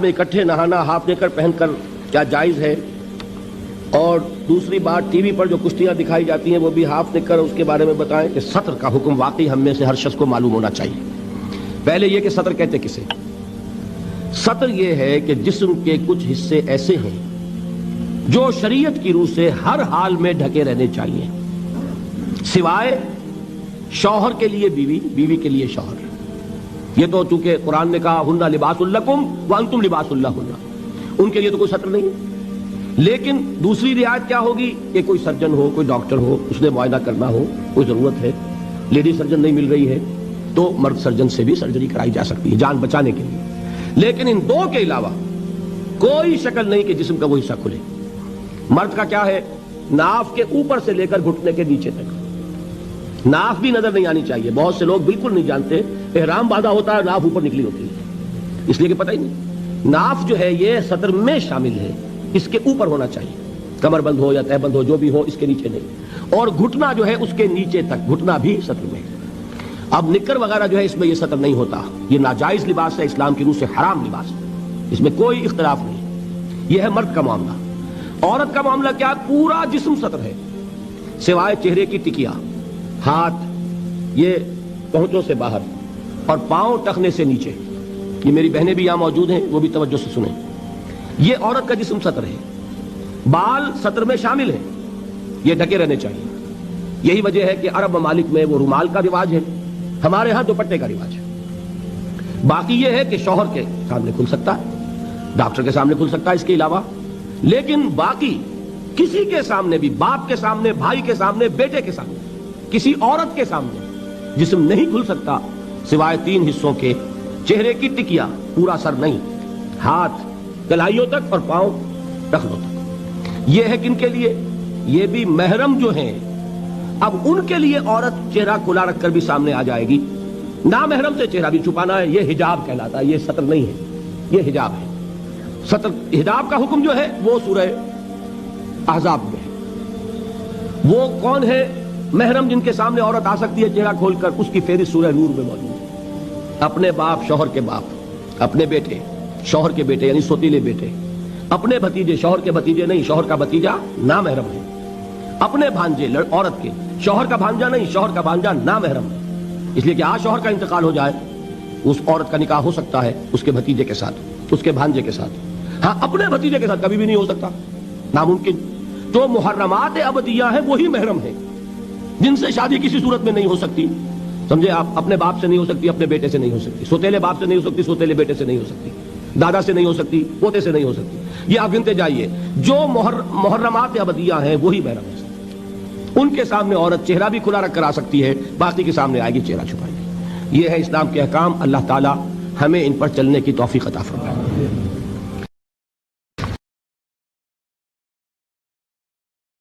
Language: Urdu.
میں اکٹھے نہانا ہاف نیکر پہن کر کیا جائز ہے؟ اور دوسری بات ٹی وی پر جو کشتیاں دکھائی جاتی ہیں وہ بھی ہاف نیکر، اس کے بارے میں بتائیں کہ سطر کا حکم واقعی ہم میں سے ہر شخص کو معلوم ہونا چاہیے۔ پہلے یہ کہ سطر کہتے کسے؟ سطر یہ ہے کہ جسم کے کچھ حصے ایسے ہیں جو شریعت کی روح سے ہر حال میں ڈھکے رہنے چاہیے، سوائے شوہر کے لیے بیوی، بیوی کے لیے شوہر۔ یہ تو چونکہ قرآن نے کہا ہن لباس لکم وانتم لباس لہن، ان کے لیے تو کوئی سطر نہیں۔ لیکن دوسری رعایت کیا ہوگی کہ کوئی سرجن ہو، کوئی ڈاکٹر ہو، اس نے معائنہ کرنا ہو، کوئی ضرورت ہے، لیڈی سرجن نہیں مل رہی ہے تو مرد سرجن سے بھی سرجری کرائی جا سکتی ہے جان بچانے کے لیے۔ لیکن ان دو کے علاوہ کوئی شکل نہیں کہ جسم کا وہ حصہ کھلے۔ مرد کا کیا ہے؟ ناف کے اوپر سے لے کر گھٹنے کے نیچے تک ناف بھی نظر نہیں آنی چاہیے۔ بہت سے لوگ بالکل نہیں جانتے، احرام باندھا ہوتا ہے ناف اوپر نکلی ہوتی ہے، اس لیے کہ پتہ ہی نہیں۔ ناف جو ہے یہ سطر میں شامل ہے، اس کے اوپر ہونا چاہیے، کمر بند ہو یا تہ بند ہو جو بھی ہو، اس کے نیچے نہیں۔ اور گھٹنا جو ہے اس کے نیچے تک، گھٹنا بھی سطر میں۔ اب نکر وغیرہ جو ہے اس میں یہ سطر نہیں ہوتا، یہ ناجائز لباس ہے، اسلام کی روح سے حرام لباس ہے، اس میں کوئی اختلاف نہیں۔ یہ ہے مرد کا معاملہ۔ عورت کا معاملہ کیا؟ پورا جسم سطر ہے سوائے چہرے کی ٹکیا، ہاتھ یہ پہنچوں سے باہر، اور پاؤں ٹخنے سے نیچے۔ یہ میری بہنیں بھی یہاں موجود ہیں، وہ بھی توجہ سے سنیں۔ یہ عورت کا جسم سطر ہے، بال سطر میں شامل ہیں، یہ ڈھکے رہنے چاہیے۔ یہی وجہ ہے کہ عرب ممالک میں وہ رومال کا رواج ہے، ہمارے ہاں دوپٹے کا رواج ہے۔ باقی یہ ہے کہ شوہر کے سامنے کھل سکتا ہے، ڈاکٹر کے سامنے کھل سکتا ہے، اس کے علاوہ لیکن باقی کسی کے سامنے بھی، باپ کے سامنے، بھائی کے سامنے، بیٹے کے سامنے، کسی عورت کے سامنے جسم نہیں کھل سکتا سوائے تین حصوں کے: چہرے کی ٹکیا، پورا سر نہیں، ہاتھ کلائیوں تک اور پاؤں ٹخنوں تک۔ یہ ہے کن کے لیے؟ یہ بھی محرم جو ہیں۔ اب ان کے لیے عورت چہرہ کھلا رکھ کر بھی سامنے آ جائے گی، نامحرم سے چہرہ بھی چھپانا ہے، یہ حجاب کہلاتا ہے، یہ سطر نہیں ہے، یہ حجاب ہے۔ سطر حجاب کا حکم جو ہے وہ سورہ احزاب میں ہے۔ وہ کون ہے محرم جن کے سامنے عورت آ سکتی ہے چہرہ کھول کر؟ اس کی فہرست سورہ نور میں موجود ہے۔ اپنے باپ، شوہر کے باپ، اپنے بیٹے، شوہر کے بیٹے یعنی سوتیلے بیٹے، اپنے بھتیجے، شوہر کے بھتیجے نہیں، شوہر کا بھتیجا نامحرم ہے، اپنے بھانجے عورت کے، شوہر کا بھانجا نہیں، شوہر کا بھانجا نامحرم ہے، اس لیے کہ آج شوہر کا انتقال ہو جائے اس عورت کا نکاح ہو سکتا ہے اس کے بھتیجے کے ساتھ، اس کے بھانجے کے ساتھ۔ ہاں اپنے بھتیجے کے ساتھ کبھی بھی نہیں ہو سکتا، ناممکن۔ جو محرمات ابدیہ ہیں وہی محرم ہیں، جن سے شادی کسی صورت میں نہیں ہو سکتی، سمجھے آپ؟ اپنے باپ سے نہیں ہو سکتی، اپنے بیٹے سے نہیں ہو سکتی، سوتیلے باپ سے نہیں ہو سکتی، سوتیلے بیٹے سے نہیں ہو سکتی، دادا سے نہیں ہو سکتی، پوتے سے نہیں ہو سکتی۔ یہ آپ گنتے جائیے، جو محرمات ابدیہ ہیں وہی محرم ہے۔ ان کے سامنے عورت چہرہ بھی کھلا رکھ کر آ سکتی ہے، باقی کے سامنے آئے گی چہرہ چھپائے گی۔ یہ ہے اسلام کے احکام۔ اللہ تعالی ہمیں ان پر چلنے کی توفیق عطا فرمائے۔